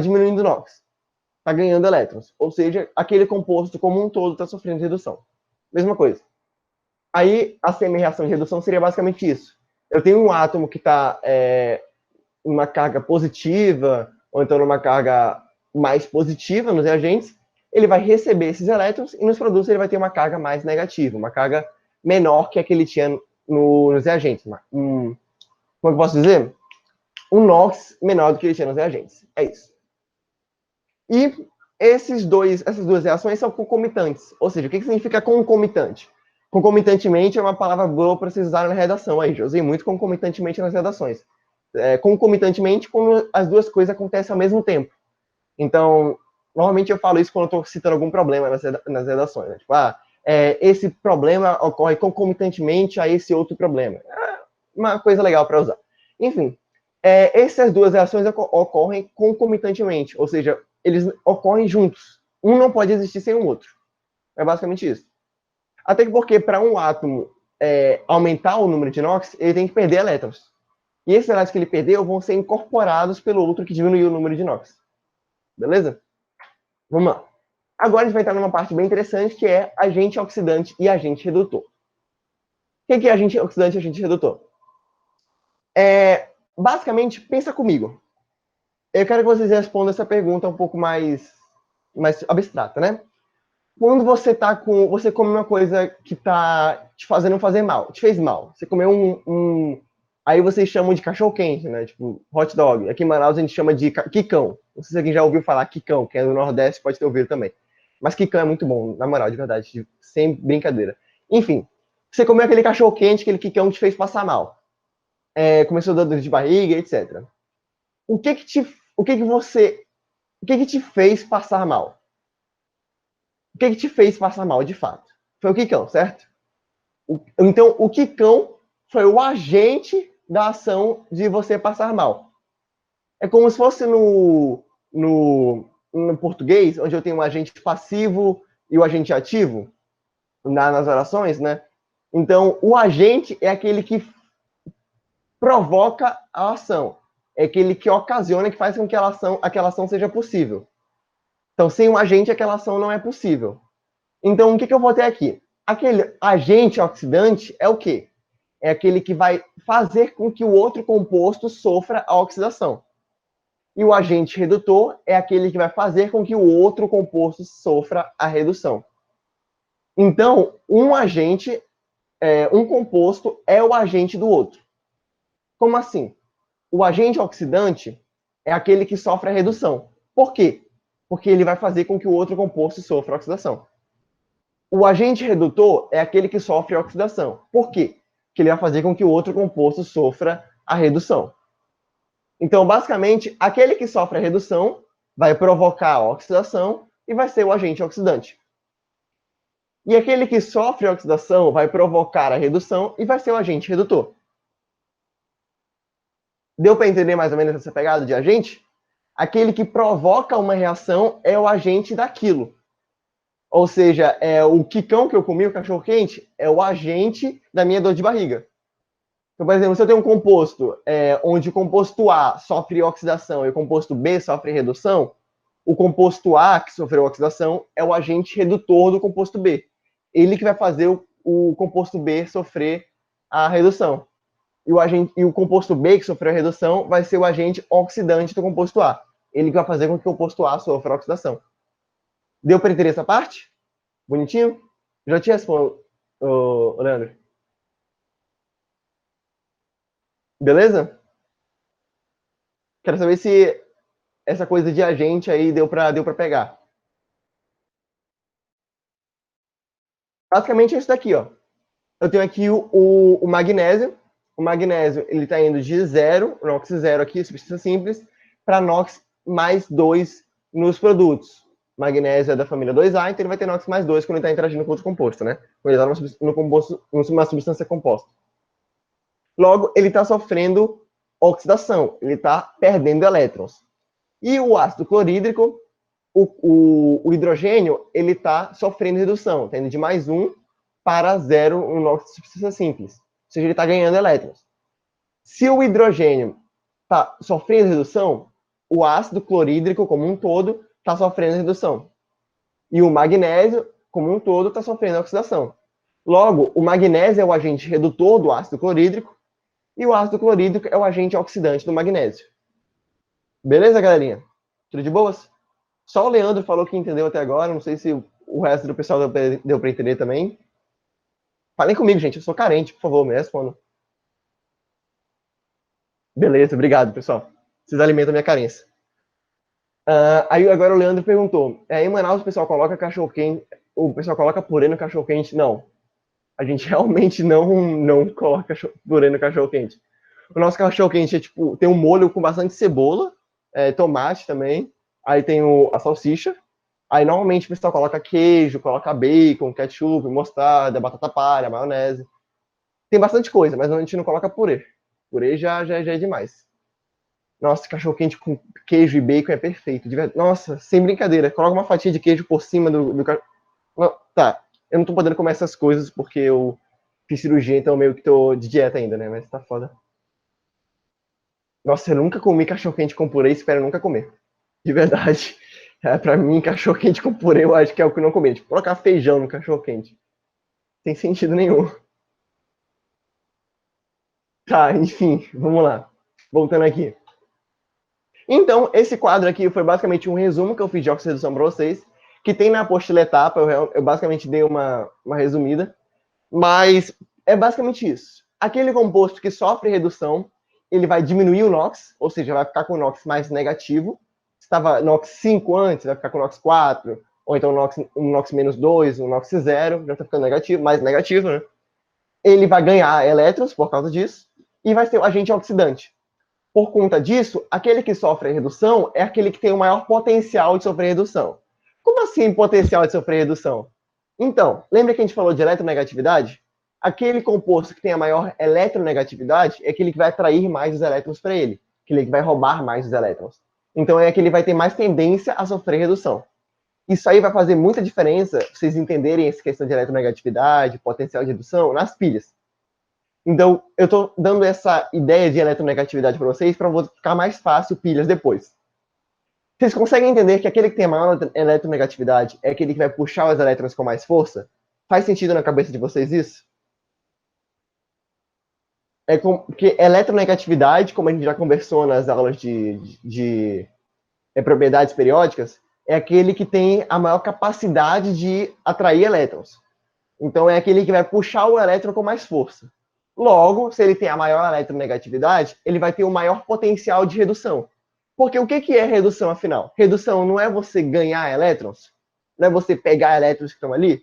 diminuindo o NOx. Está ganhando elétrons. Ou seja, aquele composto como um todo está sofrendo redução. Mesma coisa. Aí, a semi-reação de redução seria basicamente isso. Eu tenho um átomo que está uma carga positiva, ou então numa carga mais positiva nos reagentes, ele vai receber esses elétrons e nos produtos ele vai ter uma carga mais negativa, uma carga menor que a que ele tinha nos reagentes. Como eu posso dizer? Um NOx menor do que ele tinha nos reagentes. É isso. E essas duas reações são concomitantes. Ou seja, o que significa concomitante? Concomitantemente é uma palavra boa para vocês usarem na redação. Aí, eu usei muito concomitantemente nas redações. Concomitantemente, quando as duas coisas acontecem ao mesmo tempo. Então, normalmente eu falo isso quando eu estou citando algum problema nas redações. Né? Tipo, esse problema ocorre concomitantemente a esse outro problema. Uma coisa legal para usar. Enfim, essas duas reações ocorrem concomitantemente, ou seja, eles ocorrem juntos. Um não pode existir sem o outro. É basicamente isso. Até porque para um átomo aumentar o número de NOx, ele tem que perder elétrons. E esses elétrons que ele perdeu vão ser incorporados pelo outro que diminuiu o número de NOx. Beleza? Vamos lá. Agora a gente vai entrar numa parte bem interessante, que é agente oxidante e agente redutor. O que é agente oxidante e agente redutor? Basicamente, pensa comigo. Eu quero que vocês respondam essa pergunta um pouco mais abstrata, né? Quando você come uma coisa que tá te fazendo fazer mal, te fez mal. Você comeu aí vocês chamam de cachorro-quente, né? Tipo, hot dog. Aqui em Manaus a gente chama de quicão. Não sei se alguém já ouviu falar quicão, que é do Nordeste, pode ter ouvido também. Mas quicão é muito bom, na moral, de verdade, sem brincadeira. Enfim, você comeu aquele cachorro-quente, aquele quicão que te fez passar mal. Começou a dar dor de barriga, etc. o que que te fez passar mal? O que que te fez passar mal, de fato? Foi o quicão, certo? Então, o quicão foi o agente da ação de você passar mal. É como se fosse no português, onde eu tenho um agente passivo e o agente ativo nas orações, né? Então, o agente é aquele que provoca a ação. É aquele que ocasiona, que faz com que aquela ação seja possível. Então, sem um agente, aquela ação não é possível. Então, o que eu vou ter aqui? Aquele agente oxidante é o quê? É aquele que vai fazer com que o outro composto sofra a oxidação. E o agente redutor é aquele que vai fazer com que o outro composto sofra a redução. Então, um composto é o agente do outro. Como assim? O agente oxidante é aquele que sofre a redução. Por quê? Porque ele vai fazer com que o outro composto sofra a oxidação. O agente redutor é aquele que sofre a oxidação. Por quê? Porque ele vai fazer com que o outro composto sofra a redução. Então, basicamente, aquele que sofre a redução vai provocar a oxidação e vai ser o agente oxidante. E aquele que sofre a oxidação vai provocar a redução e vai ser o agente redutor. Deu para entender mais ou menos essa pegada de agente? Aquele que provoca uma reação é o agente daquilo. Ou seja, é o quicão que eu comi, o cachorro-quente, é o agente da minha dor de barriga. Então, por exemplo, se eu tenho um composto onde o composto A sofre oxidação e o composto B sofre redução, o composto A, que sofreu oxidação, é o agente redutor do composto B. Ele que vai fazer o composto B sofrer a redução. E o composto B, que sofreu a redução, vai ser o agente oxidante do composto A. Ele que vai fazer com que o composto A sofra a oxidação. Deu para entender essa parte? Bonitinho? Já te respondo, Leandro. Beleza? Quero saber se essa coisa de agente aí deu para pegar. Basicamente é isso daqui, ó. Eu tenho aqui o magnésio. O magnésio, ele está indo de 0, NOx 0 aqui, substância simples, para NOx mais 2 nos produtos. Magnésio é da família 2A, então ele vai ter NOx mais 2 quando ele está interagindo com outro composto, né? Quando ele está numa substância composta. Logo, ele está sofrendo oxidação, ele está perdendo elétrons. E o ácido clorídrico, o hidrogênio, ele está sofrendo redução, tendo de mais 1 para 0 no NOx de substância simples. Ou seja, ele está ganhando elétrons. Se o hidrogênio está sofrendo redução, o ácido clorídrico, como um todo, está sofrendo redução. E o magnésio, como um todo, está sofrendo oxidação. Logo, o magnésio é o agente redutor do ácido clorídrico e o ácido clorídrico é o agente oxidante do magnésio. Beleza, galerinha? Tudo de boas? Só o Leandro falou que entendeu até agora. Não sei se o resto do pessoal deu para entender também. Falem comigo, gente. Eu sou carente, por favor, me respondam. Beleza, obrigado, pessoal. Vocês alimentam a minha carência. Aí agora o Leandro perguntou: em Manaus o pessoal coloca cachorro-quente, o pessoal coloca purê no cachorro-quente? Não. A gente realmente não coloca purê no cachorro-quente. O nosso cachorro-quente é tipo, tem um molho com bastante cebola, tomate também, aí tem a salsicha, aí normalmente o pessoal coloca queijo, coloca bacon, ketchup, mostarda, batata palha, maionese. Tem bastante coisa, mas a gente não coloca purê. Purê já é demais. Nossa, cachorro-quente com queijo e bacon é perfeito. Nossa, sem brincadeira. Coloca uma fatia de queijo por cima do cachorro. Tá, eu não tô podendo comer essas coisas porque eu fiz cirurgia, então meio que tô de dieta ainda, né? Mas tá foda. Nossa, eu nunca comi cachorro-quente com purê e espero nunca comer. De verdade. Pra mim, cachorro-quente com purê eu acho que é o que eu não comi. Tipo, colocar feijão no cachorro-quente. Sem sentido nenhum. Tá, enfim, vamos lá. Voltando aqui. Então, esse quadro aqui foi basicamente um resumo que eu fiz de oxidação para vocês, que tem na apostila etapa, eu basicamente dei uma resumida, mas é basicamente isso. Aquele composto que sofre redução, ele vai diminuir o NOx, ou seja, vai ficar com o NOx mais negativo. Estava NOx 5 antes, vai ficar com NOx 4, ou então um NOx menos 2, um NOx 0, já está ficando negativo, mais negativo, né? Ele vai ganhar elétrons por causa disso, e vai ser o agente oxidante. Por conta disso, aquele que sofre redução é aquele que tem o maior potencial de sofrer redução. Como assim potencial de sofrer redução? Então, lembra que a gente falou de eletronegatividade? Aquele composto que tem a maior eletronegatividade é aquele que vai atrair mais os elétrons para ele, aquele que vai roubar mais os elétrons. Então, é aquele que vai ter mais tendência a sofrer redução. Isso aí vai fazer muita diferença, vocês entenderem essa questão de eletronegatividade, potencial de redução, nas pilhas. Então, eu estou dando essa ideia de eletronegatividade para vocês para ficar mais fácil pilhas depois. Vocês conseguem entender que aquele que tem a maior eletronegatividade é aquele que vai puxar os elétrons com mais força? Faz sentido na cabeça de vocês isso? Porque eletronegatividade, como a gente já conversou nas aulas de propriedades periódicas, é aquele que tem a maior capacidade de atrair elétrons. Então, é aquele que vai puxar o elétron com mais força. Logo, se ele tem a maior eletronegatividade, ele vai ter o maior potencial de redução. Porque o que é redução, afinal? Redução não é você ganhar elétrons, não é você pegar elétrons que estão ali.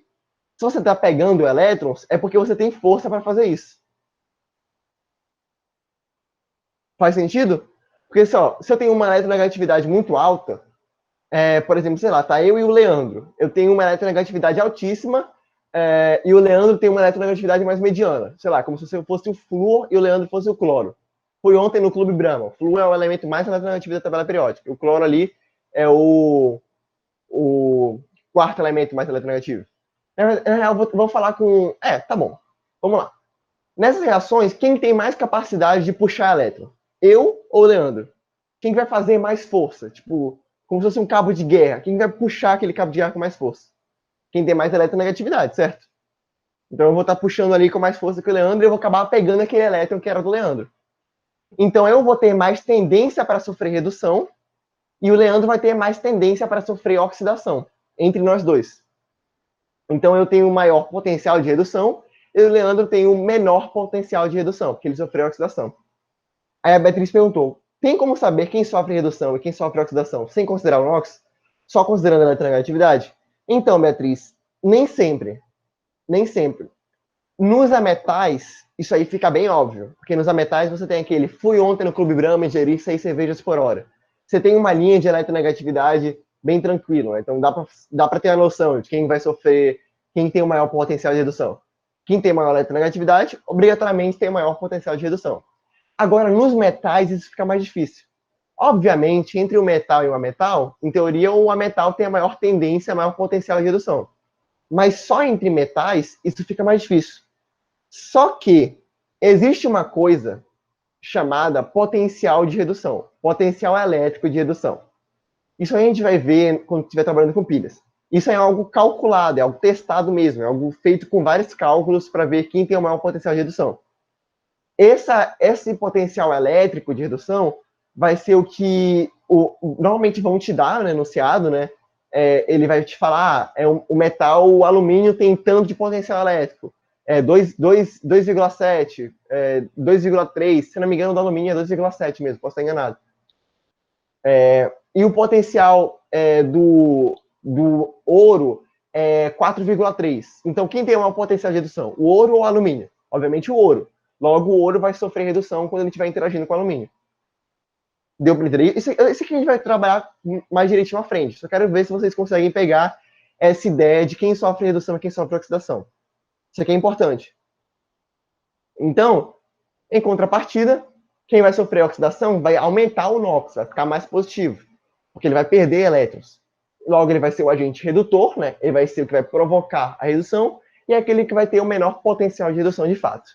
Se você está pegando elétrons, é porque você tem força para fazer isso. Faz sentido? Porque só, se eu tenho uma eletronegatividade muito alta, por exemplo, sei lá, tá eu e o Leandro. Eu tenho uma eletronegatividade altíssima e o Leandro tem uma eletronegatividade mais mediana. Sei lá, como se eu fosse o flúor e o Leandro fosse o cloro. Fui ontem no Clube Brahma. O flúor é o elemento mais eletronegativo da tabela periódica. O cloro ali é o quarto elemento mais eletronegativo. Na real, vou falar com... tá bom. Vamos lá. Nessas reações, quem tem mais capacidade de puxar elétron? Eu ou o Leandro? Quem vai fazer mais força? Tipo, como se fosse um cabo de guerra. Quem vai puxar aquele cabo de guerra com mais força? Quem tem mais eletronegatividade, certo? Então eu vou estar puxando ali com mais força que o Leandro e eu vou acabar pegando aquele elétron que era do Leandro. Então eu vou ter mais tendência para sofrer redução e o Leandro vai ter mais tendência para sofrer oxidação entre nós dois. Então eu tenho maior potencial de redução e o Leandro tem o menor potencial de redução, porque ele sofreu oxidação. Aí a Beatriz perguntou, tem como saber quem sofre redução e quem sofre oxidação sem considerar o NOx? Só considerando a eletronegatividade? Então, Beatriz, nem sempre. Nem sempre. Nos ametais, isso aí fica bem óbvio. Porque nos ametais você tem aquele, fui ontem no Clube Brahma e ingeri 6 cervejas por hora. Você tem uma linha de eletronegatividade bem tranquila. Né? Então dá para ter a noção de quem vai sofrer, quem tem o maior potencial de redução. Quem tem maior eletronegatividade, obrigatoriamente tem o maior potencial de redução. Agora, nos metais, isso fica mais difícil. Obviamente, entre o metal e o ametal, em teoria, o ametal tem a maior tendência, a maior potencial de redução. Mas só entre metais, isso fica mais difícil. Só que existe uma coisa chamada potencial de redução, potencial elétrico de redução. Isso a gente vai ver quando estiver trabalhando com pilhas. Isso é algo calculado, é algo testado mesmo, é algo feito com vários cálculos para ver quem tem o maior potencial de redução. Esse potencial elétrico de redução vai ser o que normalmente vão te dar no enunciado, né? Ele vai te falar, o metal, o alumínio tem tanto de potencial elétrico, 2,7, 2,3, se não me engano, o do alumínio é 2,7 mesmo, posso estar enganado. E o potencial do ouro é 4,3. Então, quem tem o maior potencial de redução? O ouro ou o alumínio? Obviamente o ouro. Logo, o ouro vai sofrer redução quando ele estiver interagindo com o alumínio. Deu para entender? Isso aqui a gente vai trabalhar mais direitinho à frente. Só quero ver se vocês conseguem pegar essa ideia de quem sofre redução e quem sofre oxidação. Isso aqui é importante. Então, em contrapartida, quem vai sofrer oxidação vai aumentar o NOx, vai ficar mais positivo, porque ele vai perder elétrons. Logo, ele vai ser o agente redutor, né? Ele vai ser o que vai provocar a redução e é aquele que vai ter o menor potencial de redução de fato.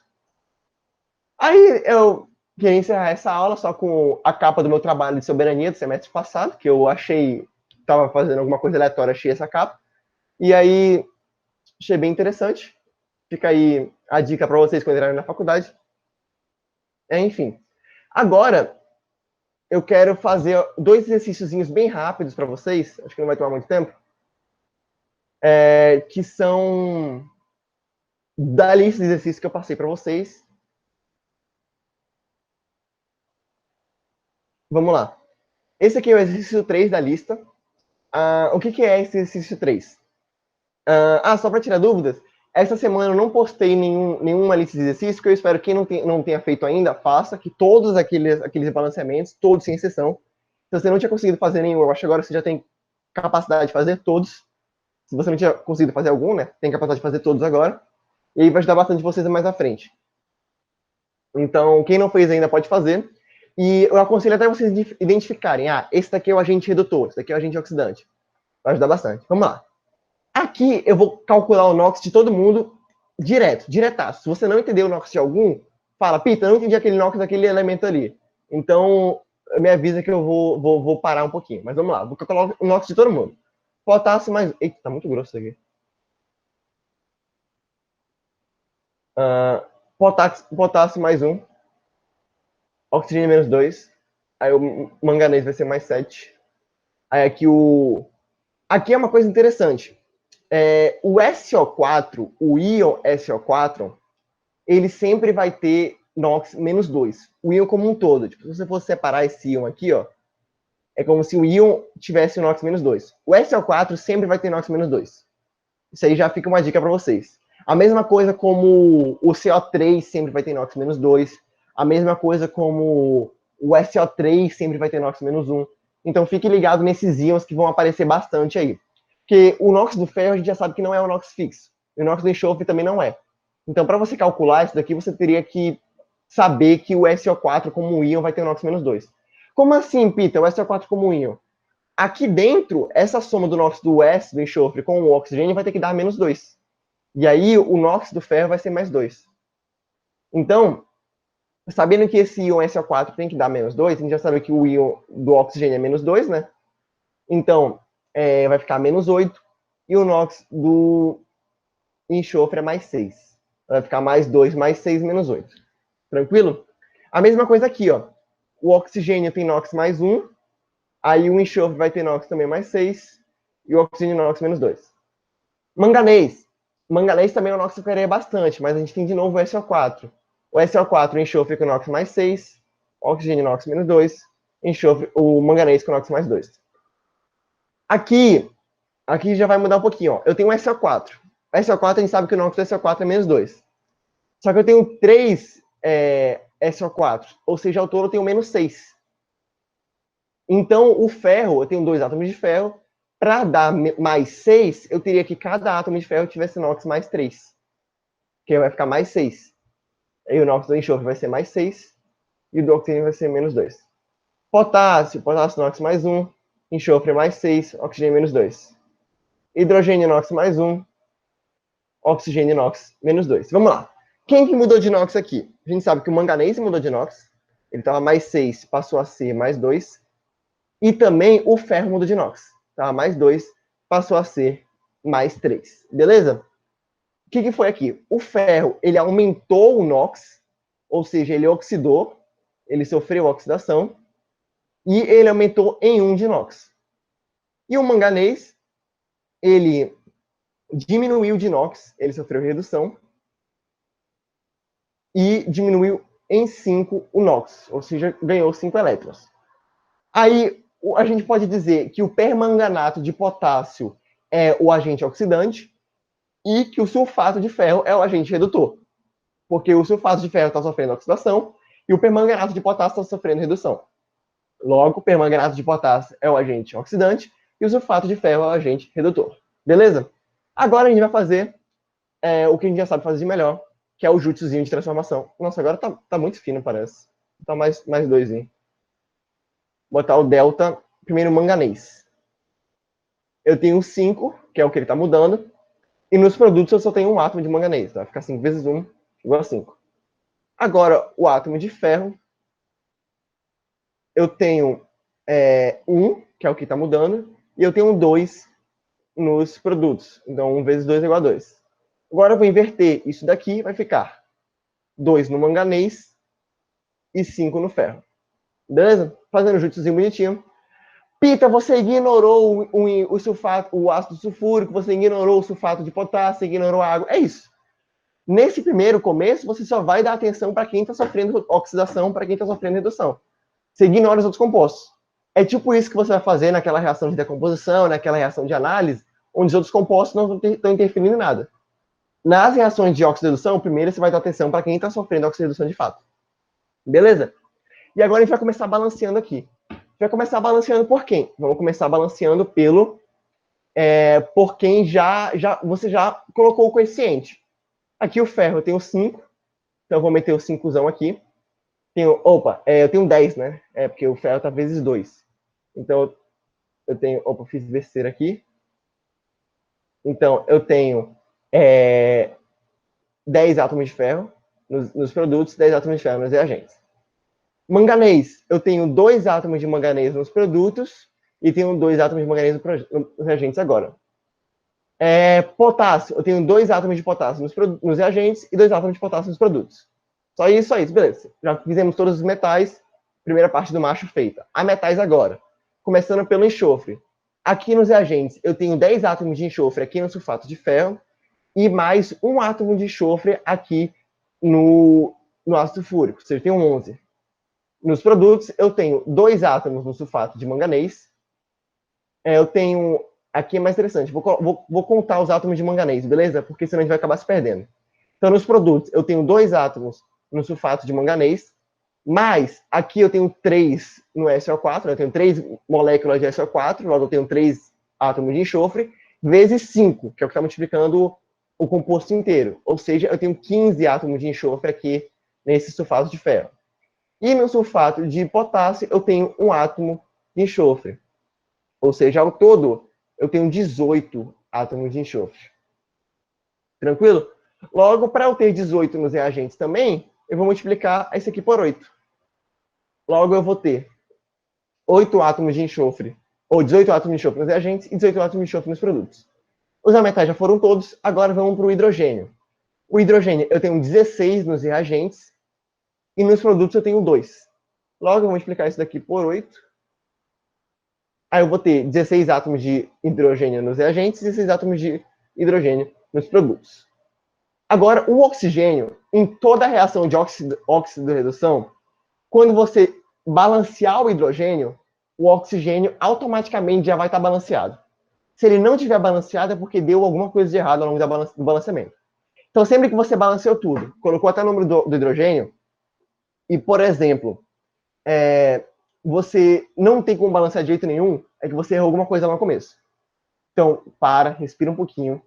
Aí eu queria encerrar essa aula só com a capa do meu trabalho de soberania do semestre passado, que eu achei, estava fazendo alguma coisa aleatória, achei essa capa. E aí, achei bem interessante. Fica aí a dica para vocês quando entrarem na faculdade. Enfim. Agora, eu quero fazer 2 exercíciozinhos bem rápidos para vocês, acho que não vai tomar muito tempo, que são da lista de exercícios que eu passei para vocês. Vamos lá. Esse aqui é o exercício 3 da lista. O que é esse exercício 3? Só para tirar dúvidas, Essa semana eu não postei nenhuma lista de exercícios, que eu espero que quem não tenha feito ainda, faça, que todos aqueles balanceamentos, todos sem exceção. Se você não tinha conseguido fazer nenhum, eu acho que agora você já tem capacidade de fazer todos. Se você não tinha conseguido fazer algum, né, tem capacidade de fazer todos agora. E aí vai ajudar bastante vocês mais à frente. Então, quem não fez ainda pode fazer. E eu aconselho até vocês identificarem, esse daqui é o agente redutor, esse daqui é o agente oxidante. Vai ajudar bastante. Vamos lá. Aqui eu vou calcular o NOx de todo mundo diretaço. Se você não entendeu o NOx de algum, fala, Pita, eu não entendi aquele NOx daquele elemento ali. Então, me avisa que eu vou parar um pouquinho. Mas vamos lá, vou calcular o NOx de todo mundo. Potássio mais... Eita, tá muito grosso isso aqui. Potássio mais 1. Oxigênio menos 2. Aí o manganês vai ser mais 7. Aí aqui Aqui é uma coisa interessante. O SO4, o íon SO4, ele sempre vai ter NOx menos 2. O íon como um todo. Tipo, se você fosse separar esse íon aqui, ó, é como se o íon tivesse o NOx menos 2. O SO4 sempre vai ter NOx menos 2. Isso aí já fica uma dica para vocês. A mesma coisa como o CO3 sempre vai ter NOx menos 2. A mesma coisa como o SO3 sempre vai ter NOx menos 1. Então fique ligado nesses íons que vão aparecer bastante aí. Porque o NOx do ferro a gente já sabe que não é o NOx fixo. E o NOx do enxofre também não é. Então, para você calcular isso daqui, você teria que saber que o SO4 como um íon vai ter o NOx menos 2. Como assim, Peter? O SO4 como um íon? Aqui dentro, essa soma do NOx do S, do enxofre, com o oxigênio vai ter que dar menos 2. E aí, o NOx do ferro vai ser mais 2. Então, sabendo que esse íon SO4 tem que dar menos 2, a gente já sabe que o íon do oxigênio é menos 2, né? Então, vai ficar menos 8. E o NOx do enxofre é mais 6. Vai ficar mais 2, mais 6, menos 8. Tranquilo? A mesma coisa aqui, ó. O oxigênio tem NOx mais 1. Aí o enxofre vai ter NOx também mais 6. E o oxigênio NOx menos 2. Manganês. Manganês também é um NOx que eu queria bastante, mas a gente tem de novo o SO4. O SO4, o enxofre com NOx mais 6. Oxigênio NOx menos 2. Enxofre, o manganês com NOx mais 2. Aqui já vai mudar um pouquinho, ó. Eu tenho um SO4. O SO4, a gente sabe que o NOx do SO4 é menos 2. Só que eu tenho 3 SO4, ou seja, ao todo eu tenho menos 6. Então, o ferro, eu tenho 2 átomos de ferro. Para dar mais 6, eu teria que cada átomo de ferro tivesse NOx mais 3. Que vai ficar mais 6. Aí o NOx do enxofre vai ser mais 6. E o do oxigênio vai ser menos 2. Potássio NOx mais 1. Enxofre mais 6. Oxigênio menos 2. Hidrogênio NOx mais 1. Oxigênio NOx menos 2. Vamos lá. Quem que mudou de NOx aqui? A gente sabe que o manganês mudou de NOx. Ele estava mais 6, passou a ser mais 2. E também o ferro mudou de NOx. Estava mais 2, passou a ser mais 3. Beleza? O que foi aqui? O ferro, ele aumentou o NOx, ou seja, ele oxidou, ele sofreu oxidação, e ele aumentou em 1 de NOx. E o manganês, ele diminuiu de NOx, ele sofreu redução, e diminuiu em 5 o NOx, ou seja, ganhou 5 elétrons. Aí, a gente pode dizer que o permanganato de potássio é o agente oxidante e que o sulfato de ferro é o agente redutor. Porque o sulfato de ferro está sofrendo oxidação e o permanganato de potássio está sofrendo redução. Logo, o permanganato de potássio é o agente oxidante e o sulfato de ferro é o agente redutor. Beleza? Agora a gente vai fazer o que a gente já sabe fazer de melhor, que é o jutsuzinho de transformação. Nossa, agora tá muito fino, parece. Tá mais 2. Botar o delta, primeiro manganês. Eu tenho 5, que é o que ele está mudando, e nos produtos eu só tenho um átomo de manganês, vai ficar 5 vezes 1 igual a 5. Agora, o átomo de ferro, eu tenho 1, que é o que está mudando, e eu tenho 2 nos produtos. Então, 1 vezes 2 é igual a 2. Agora eu vou inverter isso daqui, vai ficar 2 no manganês e 5 no ferro. Beleza? Fazendo o jutsuzinho bonitinho. Pita, você ignorou o sulfato, o ácido sulfúrico, você ignorou o sulfato de potássio, você ignorou a água. É isso. Nesse primeiro começo, você só vai dar atenção para quem está sofrendo oxidação, para quem está sofrendo redução. Você ignora os outros compostos. É tipo isso que você vai fazer naquela reação de decomposição, naquela reação de análise, onde os outros compostos não estão interferindo em nada. Nas reações de oxidação, primeiro você vai dar atenção para quem está sofrendo oxidação de fato. Beleza? E agora a gente vai começar balanceando aqui. A gente vai começar balanceando por quem? Vamos começar balanceando por quem você já colocou o coeficiente. Aqui o ferro eu tenho 5, então eu vou meter o 5zão aqui. Eu tenho 10, né? Porque o ferro tá vezes 2. Então eu tenho. Opa, fiz besteira aqui. Então eu tenho 10 átomos de ferro nos produtos, 10 átomos de ferro nos reagentes. Manganês, eu tenho 2 átomos de manganês nos produtos e tenho 2 átomos de manganês nos reagentes agora. Potássio, eu tenho 2 átomos de potássio nos reagentes e 2 átomos de potássio nos produtos. Só isso, beleza. Já fizemos todos os metais, primeira parte do macho feita. A metais agora, começando pelo enxofre. Aqui nos reagentes, eu tenho 10 átomos de enxofre aqui no sulfato de ferro e mais 1 átomo de enxofre aqui no ácido fúrico, ou seja, eu tenho 11. Nos produtos, eu tenho 2 átomos no sulfato de manganês. Eu tenho... Aqui é mais interessante. Vou contar os átomos de manganês, beleza? Porque senão a gente vai acabar se perdendo. Então, nos produtos, eu tenho 2 átomos no sulfato de manganês, mas aqui eu tenho 3 no SO4, eu tenho 3 moléculas de SO4, logo eu tenho 3 átomos de enxofre, vezes 5, que é o que está multiplicando o composto inteiro. Ou seja, eu tenho 15 átomos de enxofre aqui nesse sulfato de ferro. E no sulfato de potássio, eu tenho 1 átomo de enxofre. Ou seja, ao todo, eu tenho 18 átomos de enxofre. Tranquilo? Logo, para eu ter 18 nos reagentes também, eu vou multiplicar esse aqui por 8. Logo, eu vou ter 8 átomos de enxofre, ou 18 átomos de enxofre nos reagentes e 18 átomos de enxofre nos produtos. Os metais já foram todos, agora vamos para o hidrogênio. O hidrogênio, eu tenho 16 nos reagentes e nos produtos eu tenho 2. Logo, eu vou multiplicar isso daqui por 8. Aí eu vou ter 16 átomos de hidrogênio nos reagentes e 16 átomos de hidrogênio nos produtos. Agora, o oxigênio, em toda a reação de óxido-redução, quando você balancear o hidrogênio, o oxigênio automaticamente já vai estar balanceado. Se ele não estiver balanceado, é porque deu alguma coisa de errado ao longo do balanceamento. Então, sempre que você balanceou tudo, colocou até o número do hidrogênio, e, por exemplo, você não tem como balancear de jeito nenhum, é que você errou alguma coisa lá no começo. Então, respira um pouquinho,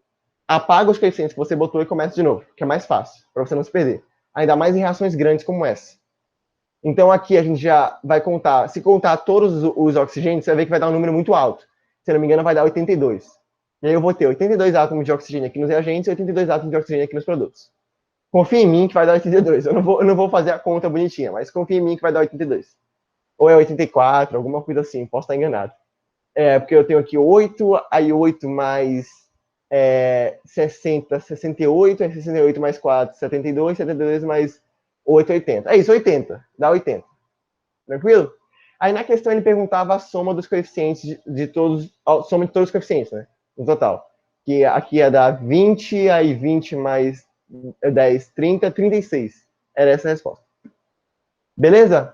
apaga os coeficientes que você botou e começa de novo, que é mais fácil, para você não se perder. Ainda mais em reações grandes como essa. Então, aqui a gente já vai contar, se contar todos os oxigênios, você vai ver que vai dar um número muito alto. Se não me engano, vai dar 82. E aí eu vou ter 82 átomos de oxigênio aqui nos reagentes e 82 átomos de oxigênio aqui nos produtos. Confia em mim que vai dar 82. Eu não vou fazer a conta bonitinha, mas confia em mim que vai dar 82. Ou é 84, alguma coisa assim, posso estar enganado. Porque eu tenho aqui 8, aí 8 mais 60, 68, aí 68 mais 4, 72, 72 mais 8, 80. É isso, 80. Dá 80. Tranquilo? Aí na questão ele perguntava a soma dos coeficientes de todos, a soma de todos os coeficientes, né? No total. Que aqui ia dar 20, aí 20 mais 10, 30, 36. Era essa a resposta. Beleza?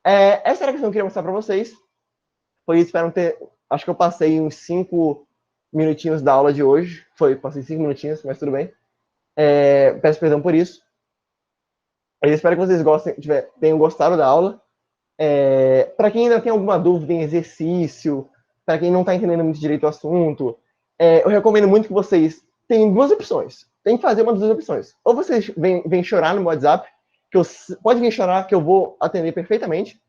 Essa era a questão que eu queria mostrar para vocês. Foi isso, espero ter... Acho que eu passei uns 5 minutinhos da aula de hoje. Passei 5 minutinhos, mas tudo bem. Peço perdão por isso. Eu espero que vocês tenham gostado da aula. Para quem ainda tem alguma dúvida em exercício, para quem não está entendendo muito direito o assunto, eu recomendo muito que vocês tenham 2 opções. Tem que fazer uma das 2 opções. Ou vocês vêm chorar no meu WhatsApp, pode vir chorar que eu vou atender perfeitamente.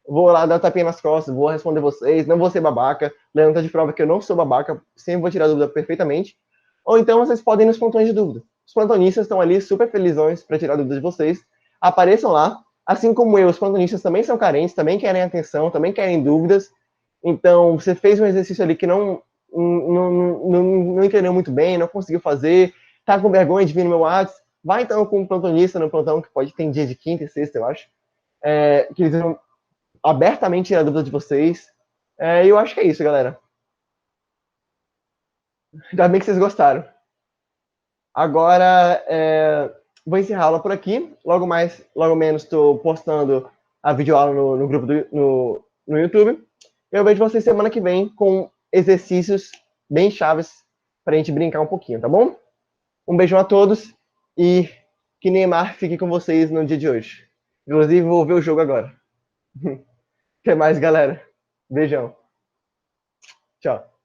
Vou lá dar tapinha nas costas, vou responder vocês, não vou ser babaca. Leandro tá de prova que eu não sou babaca, sempre vou tirar a dúvida perfeitamente. Ou então vocês podem ir nos plantões de dúvida. Os plantonistas estão ali super felizões para tirar dúvidas de vocês. Apareçam lá. Assim como eu, os plantonistas também são carentes, também querem atenção, também querem dúvidas. Então, você fez um exercício ali que não entendeu muito bem, não conseguiu fazer, tá com vergonha de vir no meu WhatsApp, vai então com um plantonista no plantão, que pode ter dia de quinta e sexta, eu acho, que eles vão abertamente tirar dúvida de vocês. E eu acho que é isso, galera. Ainda bem que vocês gostaram. Agora, vou encerrar a aula por aqui. Logo menos, estou postando a videoaula no grupo no YouTube. Eu vejo vocês semana que vem com exercícios bem chaves para a gente brincar um pouquinho, tá bom? Um beijão a todos e que Neymar fique com vocês no dia de hoje. Inclusive, vou ver o jogo agora. Até mais, galera. Beijão. Tchau.